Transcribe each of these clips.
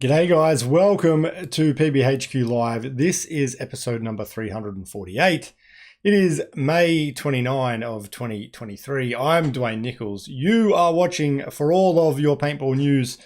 G'day guys, welcome to PBHQ Live. This is episode number 348. It is May 29 of 2023. I'm Dwayne Nichols. You are watching for all of your paintball news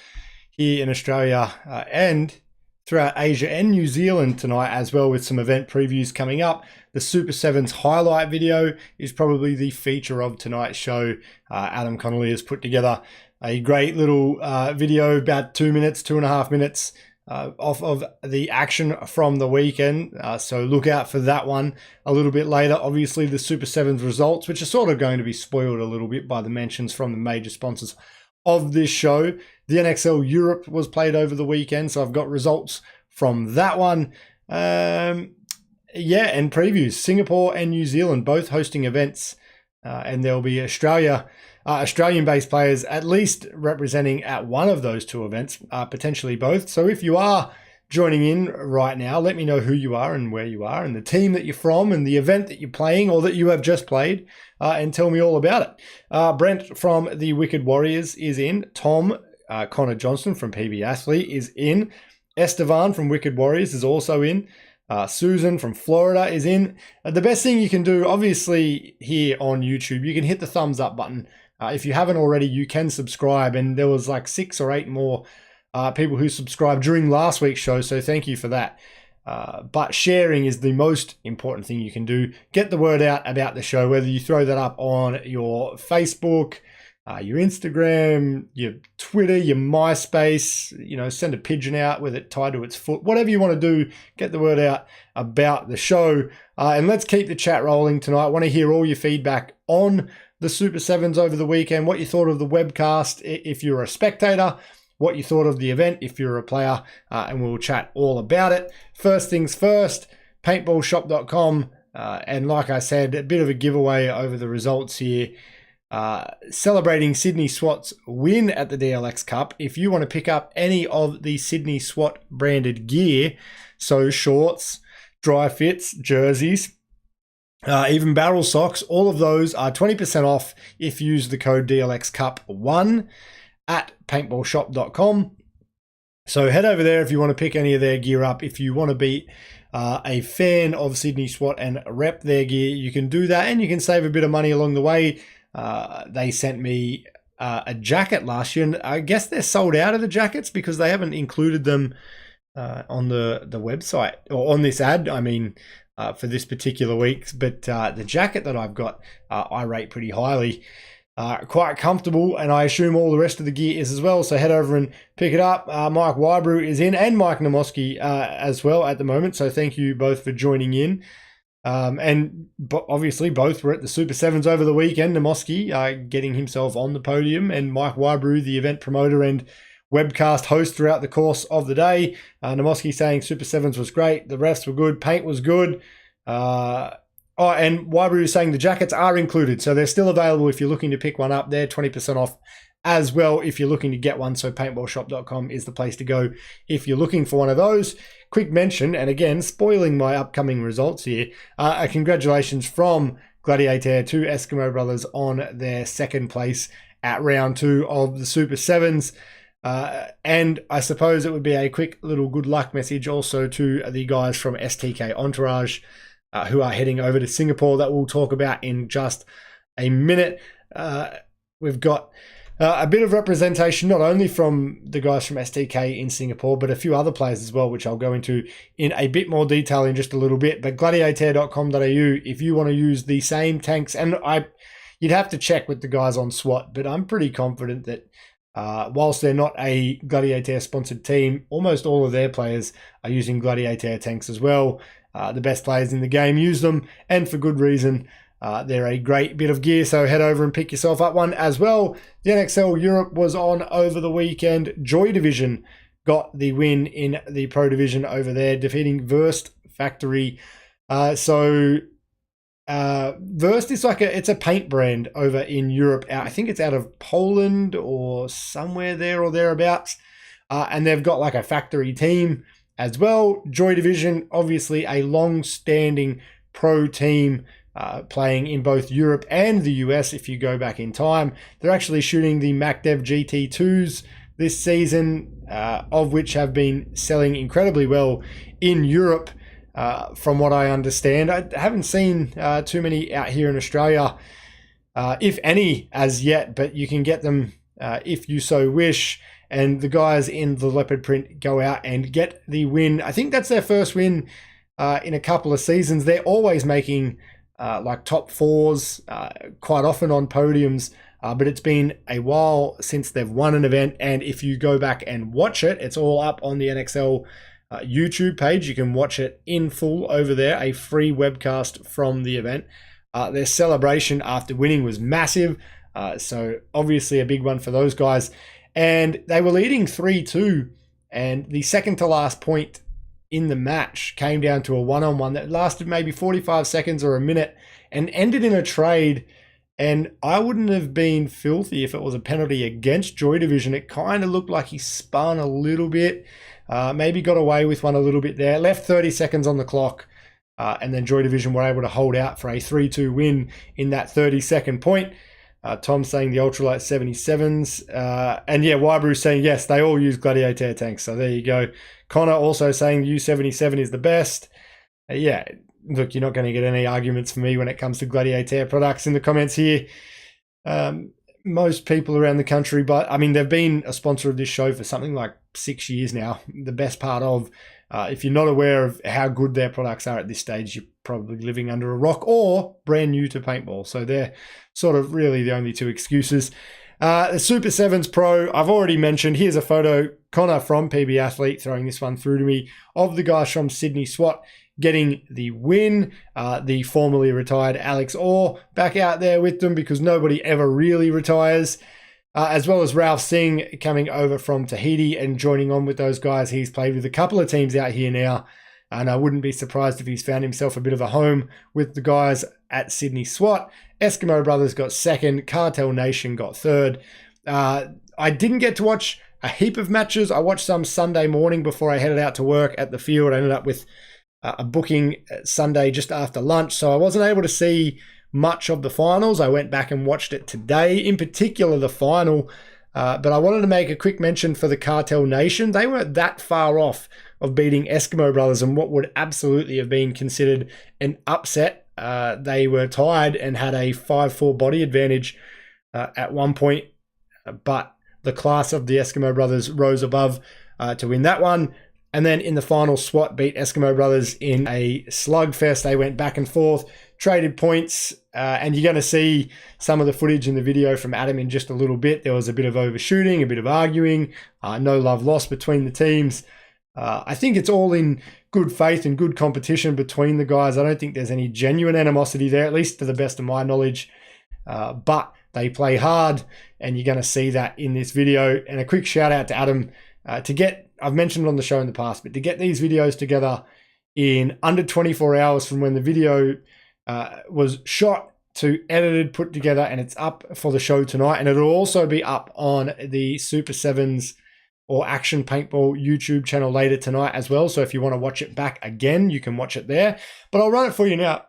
here in Australia and throughout Asia and New Zealand tonight as well, with some event previews coming up. The Super 7s highlight video is probably the feature of tonight's show. Adam Connolly has put together a great little video, about 2 minutes, 2.5 minutes off of the action from the weekend. So look out for that one a little bit later. Obviously, the Super 7s results, which are sort of going to be spoiled a little bit by the mentions from the major sponsors of this show. The NXL Europe was played over the weekend, so I've got results from that one. And previews. Singapore and New Zealand both hosting events, and there'll be Australian-based players at least representing at one of those two events, potentially both. So if you are joining in right now, let me know who you are and where you are and the team that you're from and the event that you're playing or that you have just played, and tell me all about it. Brent from the Wicked Warriors is in. Tom Connor Johnston from PB Athlete is in. Estevan from Wicked Warriors is also in. Susan from Florida is in. The best thing you can do, obviously, here on YouTube, you can hit the thumbs up button. If you haven't already, you can subscribe. And there was like 6 or 8 more people who subscribed during last week's show, so thank you for that. But sharing is the most important thing you can do. Get the word out about the show, whether you throw that up on your Facebook, your Instagram, your Twitter, your MySpace, send a pigeon out with it tied to its foot, whatever you want to do, get the word out about the show. And let's keep the chat rolling tonight. I want to hear all your feedback on the Super 7s over the weekend, what you thought of the webcast if you're a spectator, what you thought of the event if you're a player, and we'll chat all about it. First things first, paintballshop.com, and like I said, a bit of a giveaway over the results here. Celebrating Sydney SWAT's win at the DLX Cup. If you want to pick up any of the Sydney SWAT branded gear, so shorts, dry fits, jerseys, even barrel socks, all of those are 20% off if you use the code DLXCup1 at paintballshop.com. So head over there if you want to pick any of their gear up. If you want to be a fan of Sydney SWAT and rep their gear, you can do that, and you can save a bit of money along the way. They sent me a jacket last year, and I guess they're sold out of the jackets because they haven't included them on the website, or on this ad, for this particular week. But the jacket that I've got, I rate pretty highly. Quite comfortable, and I assume all the rest of the gear is as well, so head over and pick it up. Mike Wybrew is in, and Mike Namoski as well at the moment, so thank you both for joining in. Obviously both were at the Super 7s over the weekend. Namoski getting himself on the podium, and Mike Wybrew, the event promoter and webcast host throughout the course of the day. Namoski saying Super 7s was great, the refs were good, paint was good. And Wybrew is saying the jackets are included, so they're still available if you're looking to pick one up. They're 20% off as well if you're looking to get one, so paintballshop.com is the place to go if you're looking for one of those. Quick mention, and again, spoiling my upcoming results here, congratulations from Gladiator to Eskimo Brothers on their second place at round 2 of the Super 7s. And I suppose it would be a quick little good luck message also to the guys from STK Entourage, who are heading over to Singapore, that we'll talk about in just a minute. We've got a bit of representation, not only from the guys from STK in Singapore, but a few other players as well, which I'll go into in a bit more detail in just a little bit. But gladiator.com.au, if you want to use the same tanks, and you'd have to check with the guys on SWAT, but I'm pretty confident that whilst they're not a Gladiator sponsored team, almost all of their players are using Gladiator tanks as well. The best players in the game use them, and for good reason. They're a great bit of gear, so head over and pick yourself up one as well. The NXL Europe was on over the weekend. Joy Division got the win in the Pro Division over there, defeating Verst Factory. Verst is it's a paint brand over in Europe. I think it's out of Poland or somewhere there or thereabouts. And they've got like a factory team as well. Joy Division, obviously a long-standing pro team, playing in both Europe and the US if you go back in time. They're actually shooting the MacDev GT2s this season, of which have been selling incredibly well in Europe, from what I understand. I haven't seen too many out here in Australia, if any, as yet, but you can get them if you so wish. And the guys in the leopard print go out and get the win. I think that's their first win in a couple of seasons. They're always making like top fours, quite often on podiums, but it's been a while since they've won an event. And if you go back and watch it, it's all up on the NXL YouTube page. You can watch it in full over there, a free webcast from the event. Their celebration after winning was massive, so obviously a big one for those guys. And they were leading 3-2, and the second to last point in the match came down to a one-on-one that lasted maybe 45 seconds or a minute and ended in a trade. And I wouldn't have been filthy if it was a penalty against Joy Division. It kind of looked like he spun a little bit, maybe got away with one a little bit there, left 30 seconds on the clock, and then Joy Division were able to hold out for a 3-2 win in that 30-second point. Tom saying the ultralight 77s. And yeah, Wybrew saying, yes, they all use Gladiator tanks. So there you go. Connor also saying the U77 is the best. Yeah, look, you're not going to get any arguments from me when it comes to Gladiator products in the comments here. Most people around the country, but I mean, they've been a sponsor of this show for something like 6 years now. The best part of, if you're not aware of how good their products are at this stage, you're probably living under a rock or brand new to paintball. So they're sort of really the only two excuses. The Super 7s Pro, I've already mentioned. Here's a photo, Connor from PB Athlete throwing this one through to me, of the guys from Sydney SWAT getting the win. The formerly retired Alex Orr back out there with them, because nobody ever really retires. As well as Ralph Singh coming over from Tahiti and joining on with those guys. He's played with a couple of teams out here now, and I wouldn't be surprised if he's found himself a bit of a home with the guys at Sydney SWAT. Eskimo Brothers got second. Cartel Nation got third. I didn't get to watch a heap of matches. I watched some Sunday morning before I headed out to work at the field. I ended up with a booking Sunday just after lunch, so I wasn't able to see much of the finals. I went back and watched it today, in particular the final, but I wanted to make a quick mention for the Cartel Nation. They weren't that far off of beating Eskimo Brothers and what would absolutely have been considered an upset. They were tied and had a 5-4 body advantage at one point, but the class of the Eskimo Brothers rose above to win that one. And then in the final, SWAT beat Eskimo Brothers in a slugfest. They went back and forth, traded points, and you're going to see some of the footage in the video from Adam in just a little bit. There was a bit of overshooting, a bit of arguing, no love lost between the teams. I think it's all in good faith and good competition between the guys. I don't think there's any genuine animosity there, at least to the best of my knowledge. But they play hard, and you're going to see that in this video. And a quick shout out to Adam to get, I've mentioned it on the show in the past, but to get these videos together in under 24 hours from when the video was shot to edited, put together, and it's up for the show tonight. And it'll also be up on the Super 7s or Action Paintball YouTube channel later tonight as well. So if you want to watch it back again, you can watch it there. But I'll run it for you now.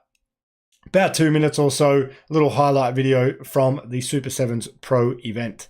About 2 minutes or so, a little highlight video from the Super 7s Pro event.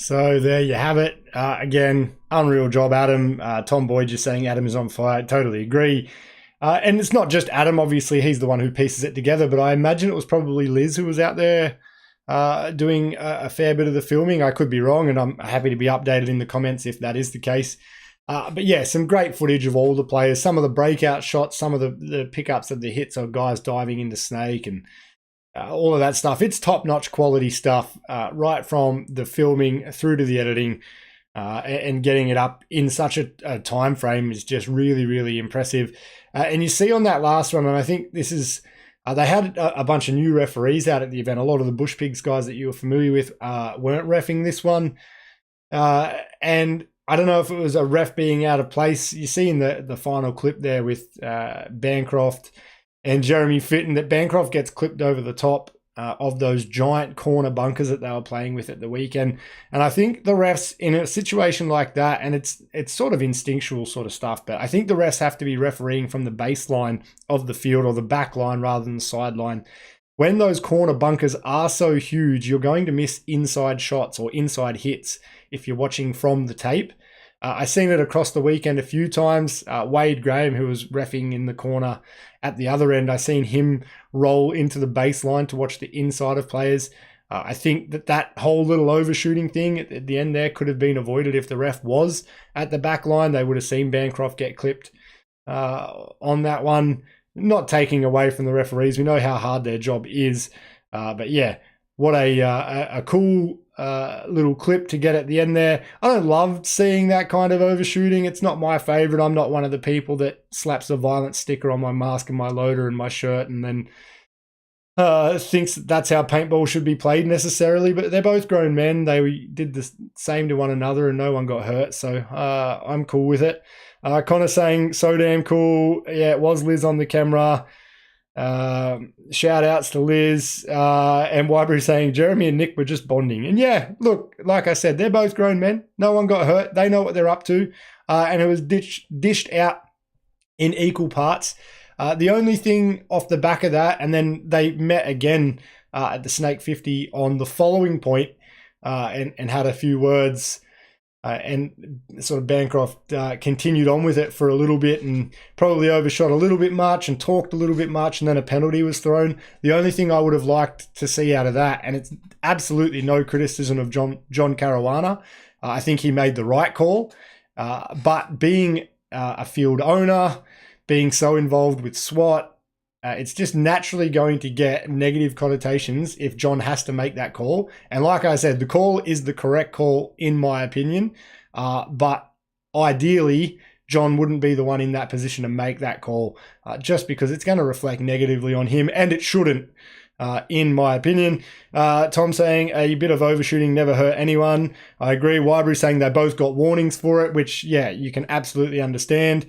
So there you have it. Again, unreal job, Adam. Tom Boyd just saying Adam is on fire. Totally agree. And it's not just Adam. Obviously, he's the one who pieces it together. But I imagine it was probably Liz who was out there doing a fair bit of the filming. I could be wrong, and I'm happy to be updated in the comments if that is the case. But yeah, some great footage of all the players. Some of the breakout shots, some of the pickups of the hits of guys diving into Snake and all of that stuff. It's top-notch quality stuff, right from the filming through to the editing, and getting it up in such a time frame is just really, really impressive. And you see on that last one, and I think this is, they had a bunch of new referees out at the event. A lot of the Bush Pigs guys that you were familiar with weren't reffing this one. And I don't know if it was a ref being out of place. You see in the final clip there with Bancroft and Jeremy Fitton that Bancroft gets clipped over the top of those giant corner bunkers that they were playing with at the weekend. And I think the refs in a situation like that, and it's sort of instinctual sort of stuff, but I think the refs have to be refereeing from the baseline of the field or the back line rather than the sideline. When those corner bunkers are so huge, you're going to miss inside shots or inside hits if you're watching from the tape. I've seen it across the weekend a few times. Wade Graham, who was reffing in the corner at the other end, I've seen him roll into the baseline to watch the inside of players. I think that whole little overshooting thing at the end there could have been avoided if the ref was at the back line. They would have seen Bancroft get clipped on that one. Not taking away from the referees. We know how hard their job is. But yeah, what a cool little clip to get at the end there. I don't love seeing that kind of overshooting. It's not my favorite. I'm not one of the people that slaps a violent sticker on my mask and my loader and my shirt and then thinks that's how paintball should be played necessarily. But they're both grown men. They did the same to one another and no one got hurt. So I'm cool with it. Connor saying, so damn cool. Yeah, it was Liz on the camera. Shout outs to Liz. And Wybury saying, Jeremy and Nick were just bonding. And yeah, look, like I said, they're both grown men. No one got hurt. They know what they're up to. And it was dished out in equal parts. The only thing off the back of that, and then they met again at the Snake 50 on the following point, and had a few words. And sort of Bancroft continued on with it for a little bit and probably overshot a little bit much and talked a little bit much, and then a penalty was thrown. The only thing I would have liked to see out of that, and it's absolutely no criticism of John Caruana, I think he made the right call, but being a field owner, being so involved with SWAT, it's just naturally going to get negative connotations if John has to make that call. And like I said, the call is the correct call in my opinion. But ideally, John wouldn't be the one in that position to make that call, just because it's going to reflect negatively on him, and it shouldn't, in my opinion. Tom saying a bit of overshooting never hurt anyone. I agree. Wybury saying they both got warnings for it, which, yeah, you can absolutely understand.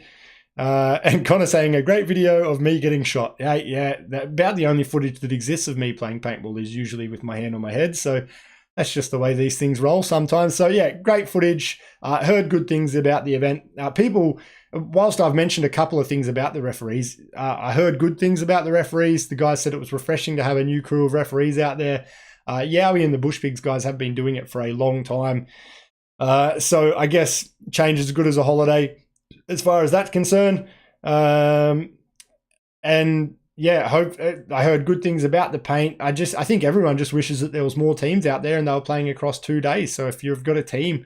And Connor saying a great video of me getting shot. Yeah, about the only footage that exists of me playing paintball is usually with my hand on my head. So that's just the way these things roll sometimes. So yeah, great footage. Heard good things about the event. People, whilst I've mentioned a couple of things about the referees, I heard good things about the referees. The guys said it was refreshing to have a new crew of referees out there. Yowie and the Bush Pigs guys have been doing it for a long time. So I guess change is as good as a holiday as far as that's concerned. And yeah, I heard good things about the paint. I think everyone just wishes that there was more teams out there and they were playing across 2 days. So if you've got a team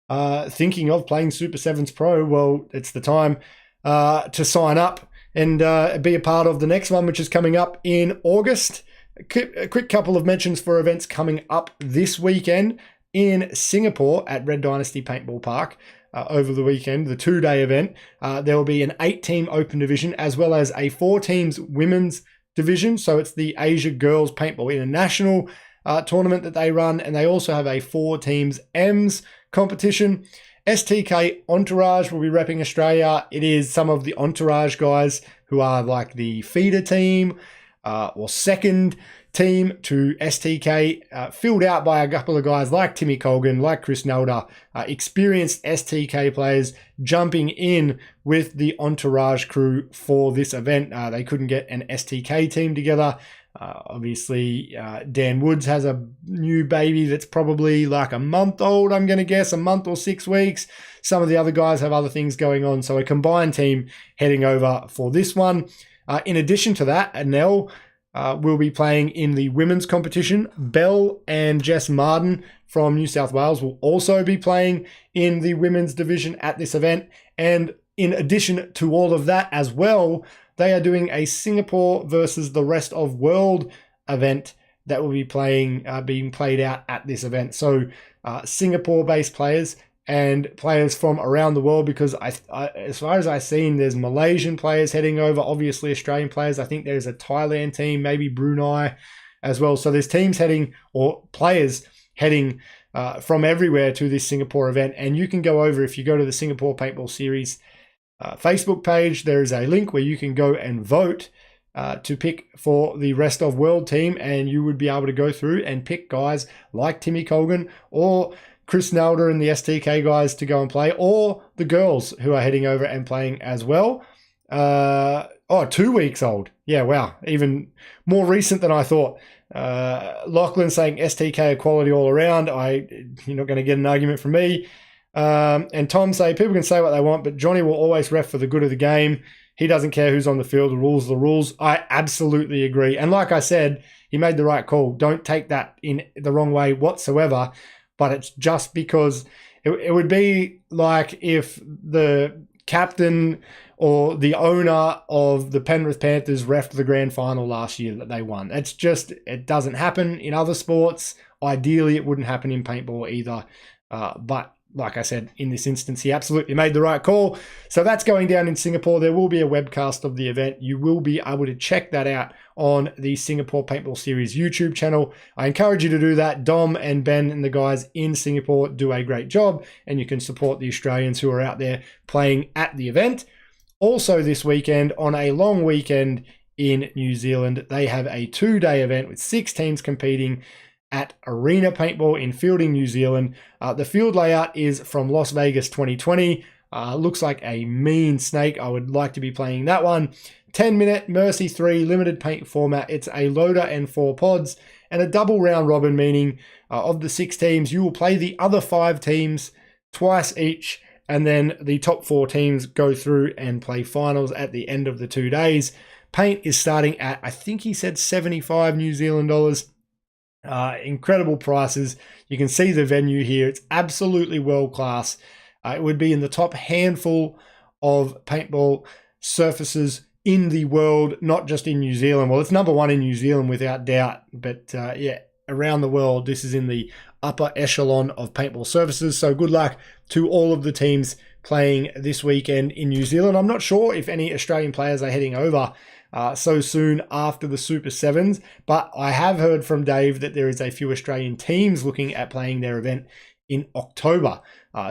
thinking of playing Super 7s Pro, well, it's the time to sign up and be a part of the next one, which is coming up in August. A quick couple of mentions for events coming up this weekend in Singapore at Red Dynasty Paintball Park. Over the weekend, the 2-day event. There will be an 8-team open division as well as a 4-teams women's division. So it's the Asia Girls Paintball International tournament that they run, and they also have a 4-teams EMS competition. STK Entourage will be repping Australia. It is some of the Entourage guys who are like the feeder team or second team to STK, filled out by a couple of guys like Timmy Colgan, like Chris Nelder, experienced STK players jumping in with the Entourage crew for this event. They couldn't get an STK team together, Obviously, Dan Woods has a new baby that's probably like a month old, I'm going to guess, a month or 6 weeks. Some of the other guys have other things going on. So a combined team heading over for this one. In addition to that, Anel will be playing in the women's competition. Belle and Jess Marden from New South Wales will also be playing in the women's division at this event. And in addition to all of that as well, they are doing a Singapore versus the rest of world event that will be being played out at this event. So Singapore-based players and players from around the world, because as far as I've seen, there's Malaysian players heading over, obviously Australian players. I think there's a Thailand team, maybe Brunei as well. So there's teams heading, or players heading from everywhere to this Singapore event. And you can go over, if you go to the Singapore Paintball Series Facebook page, there is a link where you can go and vote to pick for the rest of world team, and you would be able to go through and pick guys like Timmy Colgan or Chris Nelder and the STK guys to go and play, or the girls who are heading over and playing as well. 2 weeks old. Yeah, wow. Even more recent than I thought. Lachlan saying STK equality all around. You're not going to get an argument from me. And Tom say, people can say what they want, but Johnny will always ref for the good of the game. He doesn't care who's on the field. The rules are the rules. I absolutely agree. And like I said, he made the right call. Don't take that in the wrong way whatsoever. But it's just because it would be like if the captain or the owner of the Penrith Panthers refed the grand final last year that they won. It's just, it doesn't happen in other sports. Ideally, it wouldn't happen in paintball either. But like I said, in this instance, he absolutely made the right call. So that's going down in Singapore. There will be a webcast of the event. You will be able to check that out on the Singapore Paintball Series YouTube channel. I encourage you to do that. Dom and Ben and the guys in Singapore do a great job, and you can support the Australians who are out there playing at the event. Also this weekend, on a long weekend in New Zealand, they have a 2-day event with 6 teams competing at Arena Paintball in Fielding, New Zealand. The field layout is from Las Vegas 2020. Looks like a mean snake. I would like to be playing that one. 10-minute Mercy 3 limited paint format. It's a loader and 4 pods and a double round robin, meaning of the 6 teams, you will play the other 5 teams twice each, and then the top 4 teams go through and play finals at the end of the 2 days. Paint is starting at, I think he said 75 New Zealand dollars. Incredible prices. You can see the venue here. It's absolutely world class. It would be in the top handful of paintball surfaces in the world, not just in New Zealand. Well, it's number 1 in New Zealand without doubt, but around the world, this is in the upper echelon of paintball surfaces. So good luck to all of the teams playing this weekend in New Zealand. I'm not sure if any Australian players are heading over so soon after the Super 7s, but I have heard from Dave that there is a few Australian teams looking at playing their event in October.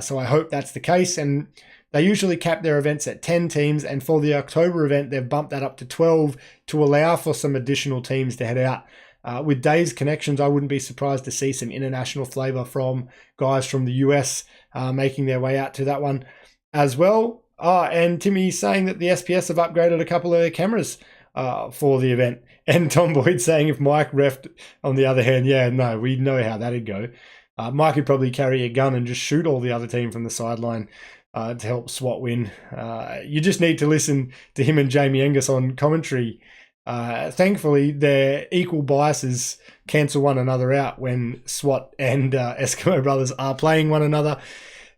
So I hope that's the case, and they usually cap their events at 10 teams, and for the October event, they've bumped that up to 12 to allow for some additional teams to head out. With Dave's connections, I wouldn't be surprised to see some international flavor from guys from the US making their way out to that one as well. And Timmy's saying that the SPS have upgraded a couple of their cameras for the event. And Tom Boyd saying if Mike refed, on the other hand, yeah, no, we know how that'd go. Mike would probably carry a gun and just shoot all the other team from the sideline to help SWAT win. You just need to listen to him and Jamie Angus on commentary. Thankfully, their equal biases cancel one another out when SWAT and Eskimo Brothers are playing one another.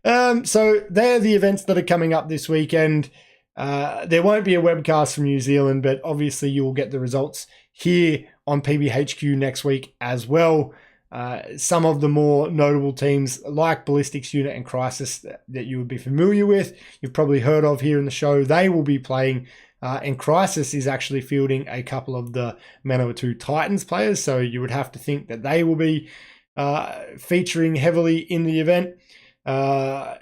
So they're the events that are coming up this weekend. There won't be a webcast from New Zealand, but obviously you will get the results here on PBHQ next week as well. Some of the more notable teams like Ballistics Unit and Crisis that you would be familiar with, you've probably heard of here in the show, they will be playing. And Crisis is actually fielding a couple of the Manawatu Titans players, so you would have to think that they will be featuring heavily in the event. Mike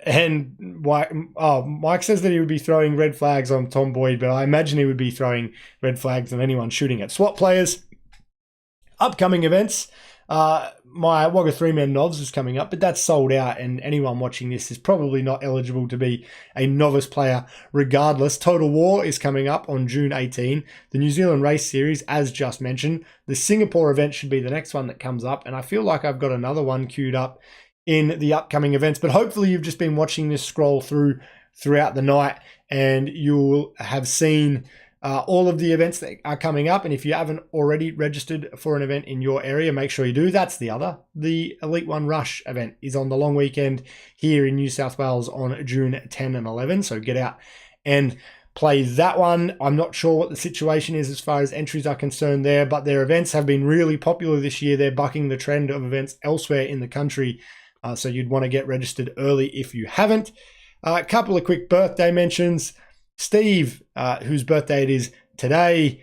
says that he would be throwing red flags on Tom Boyd, but I imagine he would be throwing red flags on anyone shooting at SWAT players. Upcoming events, My Wagga 3-man Novs is coming up, but that's sold out, and anyone watching this is probably not eligible to be a novice player regardless. Total War is coming up on June 18. The New Zealand Race Series, as just mentioned. The Singapore event should be the next one that comes up, and I feel like I've got another one queued up in the upcoming events, but hopefully you've just been watching this scroll throughout the night, and you'll have seen all of the events that are coming up. And if you haven't already registered for an event in your area, make sure you do. That's the other. The Elite One Rush event is on the long weekend here in New South Wales on June 10 and 11. So get out and play that one. I'm not sure what the situation is as far as entries are concerned there, but their events have been really popular this year. They're bucking the trend of events elsewhere in the country. So you'd want to get registered early if you haven't. A couple of quick birthday mentions. Steve, whose birthday it is today.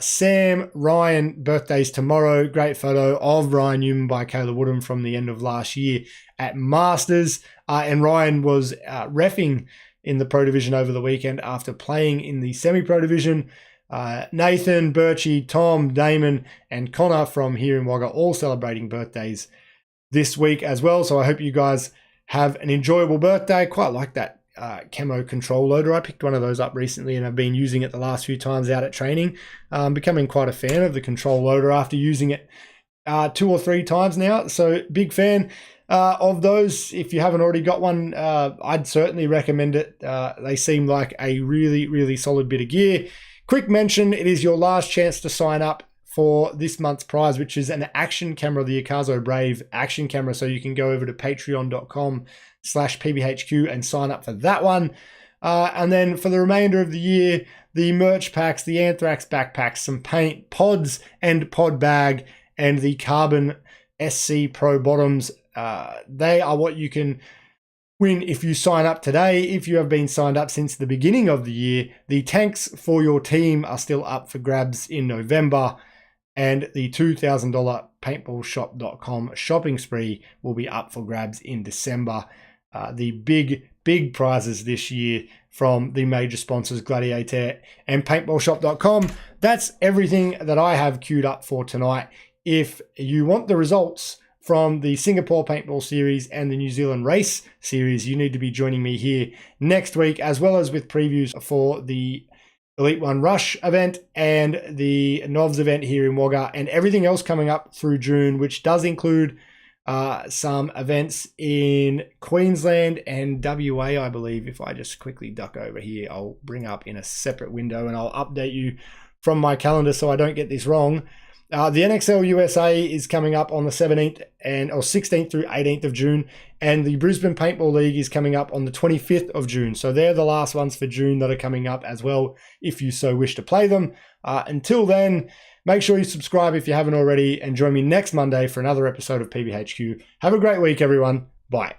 Sam, Ryan, birthdays tomorrow. Great photo of Ryan Newman by Kayla Woodham from the end of last year at Masters. And Ryan was reffing in the Pro Division over the weekend after playing in the Semi-Pro Division. Nathan, Birchie, Tom, Damon, and Connor from here in Wagga all celebrating birthdays this week as well. So I hope you guys have an enjoyable birthday. Quite like that camo control loader. I picked one of those up recently and I've been using it the last few times out at training. Becoming quite a fan of the control loader after using it 2 or 3 times now. So big fan of those. If you haven't already got one, I'd certainly recommend it. They seem like a really, really solid bit of gear. Quick mention, it is your last chance to sign up for this month's prize, which is an action camera, the Akazo Brave action camera. So you can go over to patreon.com/PBHQ and sign up for that one. And then for the remainder of the year, the merch packs, the Anthrax backpacks, some paint, pods and pod bag, and the Carbon SC Pro bottoms. They are what you can win if you sign up today. If you have been signed up since the beginning of the year, the tanks for your team are still up for grabs in November. And the $2,000 paintballshop.com shopping spree will be up for grabs in December. The big prizes this year from the major sponsors, Gladiator and paintballshop.com. That's everything that I have queued up for tonight. If you want the results from the Singapore Paintball Series and the New Zealand Race Series, you need to be joining me here next week, as well as with previews for the Elite One Rush event and the Novs event here in Wagga, and everything else coming up through June, which does include some events in Queensland and WA, I believe. If I just quickly duck over here, I'll bring up in a separate window and I'll update you from my calendar so I don't get this wrong. The NXL USA is coming up on the 17th or 16th through 18th of June, and the Brisbane Paintball League is coming up on the 25th of June. So they're the last ones for June that are coming up as well, if you so wish to play them. Until then, make sure you subscribe if you haven't already, and join me next Monday for another episode of PBHQ. Have a great week, everyone. Bye.